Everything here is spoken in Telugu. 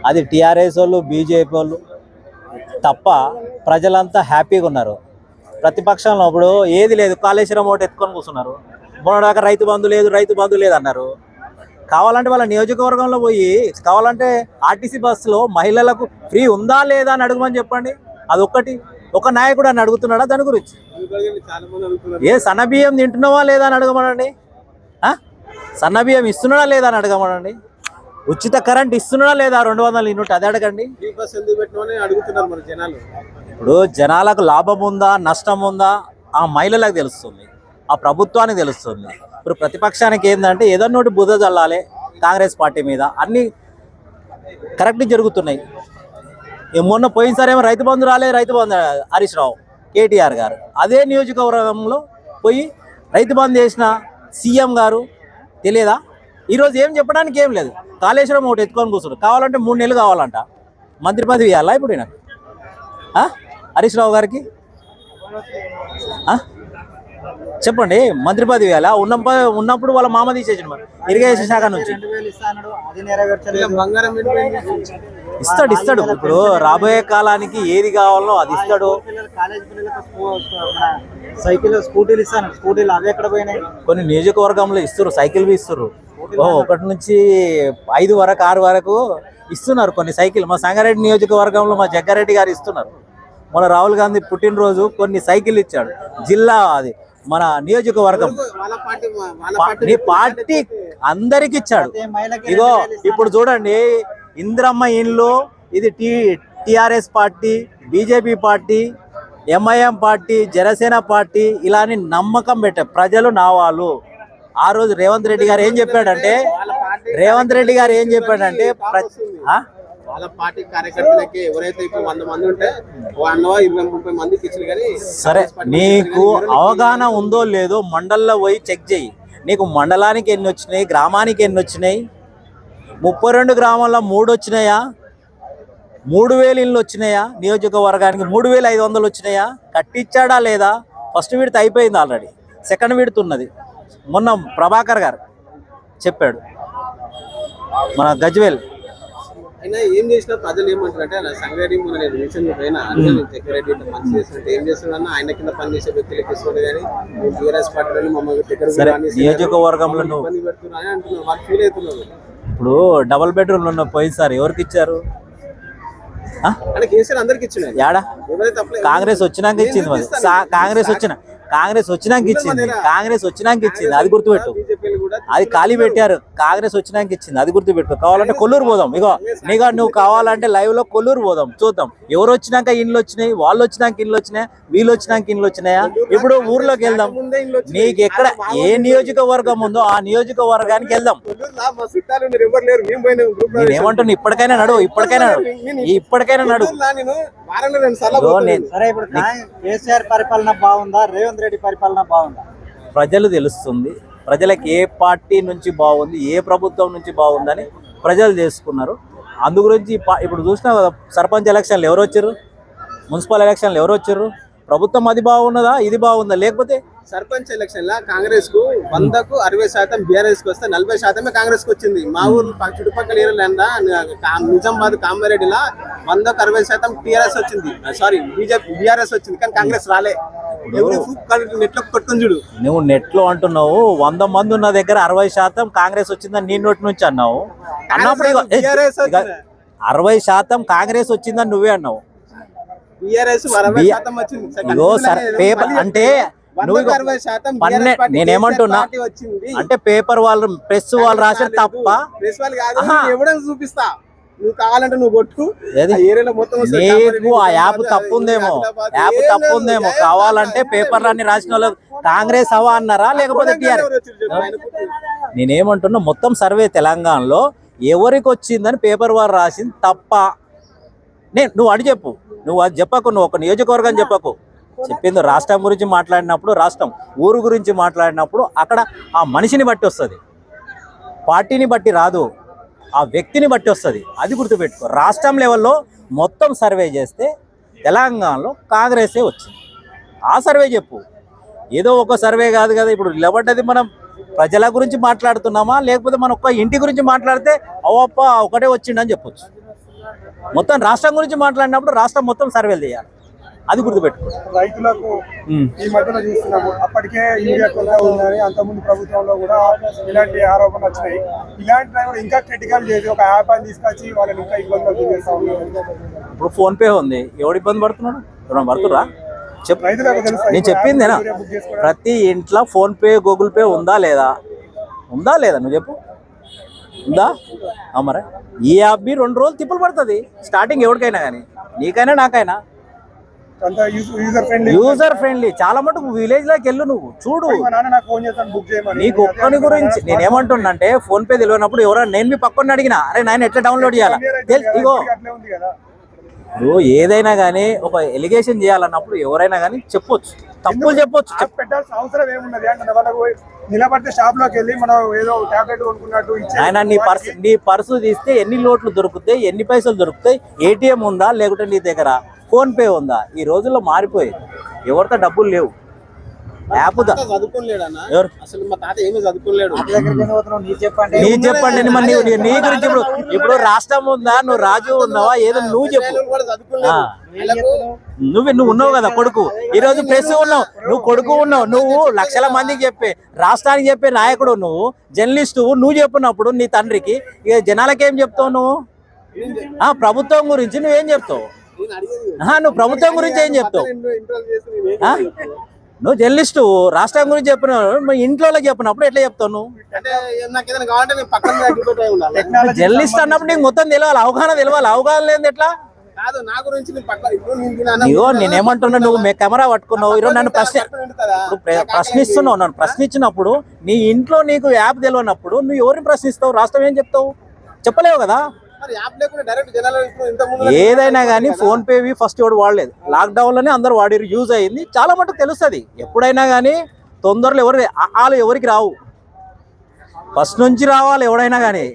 అది టీఆర్ఎస్ వాళ్ళు బీజేపీ వాళ్ళు తప్ప ప్రజలంతా హ్యాపీగా ఉన్నారు. ప్రతిపక్షంలో ఇప్పుడు ఏది లేదు, కాళేశ్వరం ఓటు ఎత్తుకొని కూర్చున్నారు. మొన్నదాకా రైతు బంధు లేదు అన్నారు. కావాలంటే వాళ్ళ నియోజకవర్గంలో పోయి కావాలంటే ఆర్టీసీ బస్సులో మహిళలకు ఫ్రీ ఉందా లేదా అని అడగమని చెప్పండి. అదొక్కటి ఒక నాయకుడు అని అడుగుతున్నాడా దాని గురించి? ఏ సన్నబియ్యం తింటున్నావా లేదా అని అడగమనండి. సన్నబియ్యం ఇస్తున్నాడా లేదా అని అడగమనండి. ఉచిత కరెంట్ ఇస్తున్నాడా లేదా 200 యూనిట్ అది అడగండి. ఇప్పుడు జనాలకు లాభం ఉందా నష్టం ఉందా ఆ మహిళలకు తెలుస్తుంది, ఆ ప్రభుత్వానికి తెలుస్తుంది. ఇప్పుడు ప్రతిపక్షానికి ఏంటంటే ఏదన్నా ఒకటి బుద్ధ చల్లాలి కాంగ్రెస్ పార్టీ మీద. అన్నీ కరెక్ట్ జరుగుతున్నాయి. మొన్న పోయినసారేమో రైతు బంధు హరీష్ రావు కేటీఆర్ గారు అదే నియోజకవర్గంలో పోయి రైతు బంధు చేసిన సీఎం గారు తెలియదా? ఈరోజు ఏం చెప్పడానికి ఏం లేదు. కాళేశ్వరం ఒకటి ఎత్తుకొని కూర్చున్నారు. కావాలంటే 3 నెలలు కావాలంట. మంత్రి పదవి ఇవ్వాలా ఇప్పుడు ఈయన హరీష్ రావు గారికి? చెప్పండి, మంత్రి పదవి ఇవ్వాలా? ఉన్నప్పుడు వాళ్ళ మామ తీసేసిన ఇరిగేషన్ శాఖ నుంచి ఇస్తాడు. ఇప్పుడు రాబోయే కాలానికి ఏది కావాలో అది ఇస్తాడు. కొన్ని నియోజకవర్గంలో ఇస్తారు, సైకిల్ బి ఇస్తారు. 1 నుంచి 5 వరకు 6 వరకు ఇస్తున్నారు కొన్ని సైకిల్. మా సంగారెడ్డి నియోజకవర్గంలో మా జగ్గారెడ్డి గారు ఇస్తున్నారు. మన రాహుల్ గాంధీ పుట్టినరోజు కొన్ని సైకిల్ ఇచ్చాడు. జిల్లా అది మన నియోజకవర్గం పార్టీ అందరికి ఇచ్చాడు. ఇగో ఇప్పుడు చూడండి, ఇంద్రమ్మ ఇండ్లు ఇది TRS party, BJP party, MIM party, Janasena party ఇలాని నమ్మకం పెట్టారు ప్రజలు నా వాళ్ళు. ఆ రోజు రేవంత్ రెడ్డి గారు ఏం చెప్పాడంటే వాళ్ళ పార్టీ కార్యకర్తలకి ఎవరైతే ఇప్పుడు 100 మంది ఉంటే 20-30 మందికి ఇచ్చింది. కానీ సరే, నీకు అవగాహన ఉందో లేదో మండల్లో పోయి చెక్ చేయి. నీకు మండలానికి ఎన్ని వచ్చినాయి, గ్రామానికి ఎన్ని వచ్చినాయి? 32 గ్రామాల్లో 3 వచ్చినాయా? 3000 ఇళ్ళు వచ్చినాయా? నియోజకవర్గానికి 3500 వచ్చినాయా? కట్టించాడా లేదా? ఫస్ట్ విడత అయిపోయింది ఆల్రెడీ, సెకండ్ విడత ఉన్నది. మొన్న ప్రభాకర్ గారు చెప్పాడు మన గజ్వేల్. అయినా ఏం చేసినా ప్రజలు ఏమంటారంటే సంగారెడ్డి మంచి చేస్తుంటే ఏం చేస్తున్నా ఆయన కింద పనిచేసే వ్యక్తులకు ఇస్తుంది. కానీ టీఆర్ఎస్ పార్టీలో మమ్మల్ని నియోజకవర్గంలో ఇబ్బంది పెడుతున్నారు అంటున్నారు, వాళ్ళు ఫీల్ అవుతున్నారు. ఇప్పుడు డబుల్ బెడ్రూమ్లు ఉన్న పోయినసారి ఎవరికి ఇచ్చారు? కేసీఆర్ అందరికి ఇచ్చినారు. యాడా? కాంగ్రెస్ వచ్చినాక ఇచ్చింది. కాంగ్రెస్ వచ్చినాక ఇచ్చింది అది గుర్తుపెట్టు. అది ఖాళీ పెట్టారు, కాంగ్రెస్ వచ్చినాక ఇచ్చింది అది గుర్తుపెట్టు. కావాలంటే కొల్లూరు పోదాం. ఇగో నువ్వు కావాలంటే లైవ్ లో కొల్లూరు పోదాం, చూద్దాం ఎవరు వచ్చినాక ఇండ్లు వచ్చినాయి, వాళ్ళు వచ్చినాక ఇండ్లు వచ్చినాయి, వీళ్ళు వచ్చినాక ఇండ్లు వచ్చినాయా. ఇప్పుడు ఊర్లోకి వెళ్దాం. నీకు ఎక్కడ ఏ నియోజకవర్గం ఉందో ఆ నియోజకవర్గానికి వెళ్దాం. నేనేమంటున్నా, ఇప్పటికైనా నడు. కేసీఆర్ పరిపాలన బాగుందా, రేవంత్ రెడ్డి పరిపాలన బాగుందా? ప్రజలు తెలుస్తుంది. ప్రజలకు ఏ పార్టీ నుంచి బాగుంది, ఏ ప్రభుత్వం నుంచి బాగుందని ప్రజలు తెలుసుకున్నారు. అందు గురించి ఇప్పుడు చూసినా కదా, సర్పంచ్ ఎలక్షన్లు ఎవరు వచ్చారు, మున్సిపల్ ఎలక్షన్లు ఎవరు వచ్చారు? ప్రభుత్వం అది బాగున్నదా, ఇది బాగుందా? లేకపోతే సర్పంచ్ ఎలక్షన్ లా కాంగ్రెస్ కు 100కు 60% బీఆర్ఎస్ కు వస్తే 40% కాంగ్రెస్ కు వచ్చింది. మా ఊరు చుట్టుపక్కల ఏరియాలంట నిజామాబాద్ కామారెడ్డిలా 100కు 60% టీఆర్ఎస్ వచ్చింది, సారీ బీఆర్ఎస్ వచ్చింది, కానీ కాంగ్రెస్ రాలే. నెట్లో కొట్టుకుని చూడు. నువ్వు నెట్లో అంటున్నావు 100 మంది ఉన్న దగ్గర 60% కాంగ్రెస్ వచ్చిందని నీ నోటి నుంచి అన్నావు. అన్నప్పుడు 60% కాంగ్రెస్ వచ్చిందని నువ్వే అన్నావు. పేపర్ అంటే నేనేమంటున్నా అంటే పేపర్ వాళ్ళు ప్రెస్ వాళ్ళు రాశారు తప్ప. చూపిస్తా, నువ్వు కావాలంటే నువ్వు కొట్టు. నీకు ఆ యాప్ తప్పుందేమో, కావాలంటే పేపర్లన్నీ రాసిన వాళ్ళు కాంగ్రెస్ అవా అన్నారా లేకపోతే టీఆర్ఎస్? నేనేమంటున్నా, మొత్తం సర్వే తెలంగాణలో ఎవరికి వచ్చిందని పేపర్ వాళ్ళు రాసింది తప్ప. నువ్వు అడి చెప్పు, నువ్వు అది చెప్పకు, నువ్వు ఒక నియోజకవర్గం చెప్పకు. చెప్పింది రాష్ట్రం గురించి మాట్లాడినప్పుడు, రాష్ట్రం ఊరు గురించి మాట్లాడినప్పుడు అక్కడ ఆ మనిషిని బట్టి వస్తుంది, పార్టీని బట్టి రాదు, ఆ వ్యక్తిని బట్టి వస్తుంది. అది గుర్తుపెట్టుకో. రాష్ట్రం లెవెల్లో మొత్తం సర్వే చేస్తే తెలంగాణలో కాంగ్రెసే వచ్చింది. ఆ సర్వే చెప్పు, ఏదో ఒక సర్వే కాదు కదా. ఇప్పుడు నిలబడ్డది మనం ప్రజల గురించి మాట్లాడుతున్నామా, లేకపోతే మనం ఒక్క ఇంటి గురించి మాట్లాడితే అవప్ప ఒకటే వచ్చిండని చెప్పొచ్చు. మొత్తం రాష్ట్రం గురించి మాట్లాడినప్పుడు రాష్ట్రం మొత్తం సర్వేలు చేయాలి, అది గుర్తుపెట్టుకో. రైతులకు ఈ మధ్యలో చూస్తున్నాము, అప్పటికే యూరియా కొరత ఉందని అంతకుముందు ప్రభుత్వంలో కూడా ఇలాంటి ఆరోపణలు వచ్చినాయి. ఇలాంటి టైంలో ఇంకా క్రిటికల్ చేసి ఒక యాప్ అని తీసుకొచ్చి వాళ్ళని ఇంకా ఇబ్బందులు చేస్తా ఉన్నారు. ఇప్పుడు ఫోన్పే ఉంది, ఎవడు ఇబ్బంది పడుతున్నాడు? ఎవరైనా పడుతురా? చెప్పు. రైతులకు తెలుసు నేను చెప్పిందేనా? ప్రతి ఇంట్లో ఫోన్పే గూగుల్ పే ఉందా లేదా? ఉందా లేదా? నువ్వు చెప్పు, ఉందా? మరి ఈ యాప్ 2 రోజులు తిప్పులు పడుతుంది స్టార్టింగ్, ఎవరికైనా కానీ, నీకైనా నాకైనా. అంత యూజర్ ఫ్రెండ్లీ, యూజర్ ఫ్రెండ్లీ. చాలా మటుకు విలేజ్ లోకి వెళ్ళు, నువ్వు చూడు. మా నాన్న నాకు ఫోన్ చేస్తాను బుక్ చేయమని. నీకు ఒక్కని గురించి నేనేమంటున్నా అంటే, ఫోన్ పే తెలియనప్పుడు ఎవరైనా నేను మీ పక్కన అడిగినా, అరే నాయన ఎట్లా డౌన్లోడ్ చేయాలా? ఇగో అట్లే ఉంది కదా. ఇప్పుడు ఏదైనా కానీ ఒక ఎలిగేషన్ చేయాలన్నప్పుడు ఎవరైనా కానీ చెప్పొచ్చు, తప్పులు చెప్పొచ్చు. యాప్ పెట్టాల్సిన అవసరం ఏమున్నది అంటే వాళ్ళకు నిలబడితే షాప్ లోకి వెళ్ళి మనం ఏదో టాబ్లెట్ కొనుక్కున్నట్టు ఆయన నీ పర్సు తీస్తే ఎన్ని లోట్లు దొరుకుతాయి, ఎన్ని పైసలు దొరుకుతాయి, ఏటీఎం ఉందా లేకుంటే నీ దగ్గర ఫోన్ పే ఉందా? ఈ రోజుల్లో మారిపోయింది, ఎవరితో డబ్బులు లేవు. యాప్ చదువుకోలేడన్నా ఎవరు? అసలు మా తాత ఏమీ చదువుకోలేడు. నీ చెప్పండి నీ గురించి. ఇప్పుడు రాష్ట్రం ఉందా, నువ్వు రాజు ఉన్నావా, ఏదో నువ్వు చెప్పు. కూడా చదువుకోలేడు. నువ్వు ఉన్నావు కదా కొడుకు, ఈ రోజు ప్రెస్ ఉన్నావు, నువ్వు కొడుకు ఉన్నావు, నువ్వు లక్షల మందికి చెప్పే రాష్ట్రానికి చెప్పే నాయకుడు, నువ్వు జర్నలిస్టు. నువ్వు చెప్పినప్పుడు నీ తండ్రికి ఇక జనాలకి ఏం చెప్తావు నువ్వు? ప్రభుత్వం గురించి నువ్వేం చెప్తావు? నువ్వు ప్రభుత్వం గురించి ఏం చెప్తావు? నువ్వు జర్నలిస్టు, రాష్ట్రం గురించి చెప్పిన ఇంట్లో చెప్పినప్పుడు ఎట్లా చెప్తావు నువ్వు? జర్నలిస్ట్ అన్నప్పుడు నీకు మొత్తం తెలియాలి, అవగాహన తెలియాలి. అవగాహన లేదు ఎట్లా? ఇగో నేనేమంటున్నా, నువ్వు కెమెరా పట్టుకున్నావు, ఈరోజు నన్ను ప్రశ్నిస్తున్నావు. నన్ను ప్రశ్నించినప్పుడు నీ ఇంట్లో నీకు యాప్ తెలియనప్పుడు నువ్వు ఎవరిని ప్రశ్నిస్తావు? రాష్ట్రం ఏం చెప్తావు? చెప్పలేవు కదా. ఏదైనా కానీ ఫోన్ పే ఫస్ట్ ఎవడు వాడలేదు, లాక్డౌన్ లోనే అందరు వాడి యూజ్ అయ్యింది. చాలా మటుకు తెలుస్తుంది. ఎప్పుడైనా కానీ తొందరలో ఎవరికి రావు, ఫస్ట్ నుంచి రావాలి ఎవడైనా కానీ.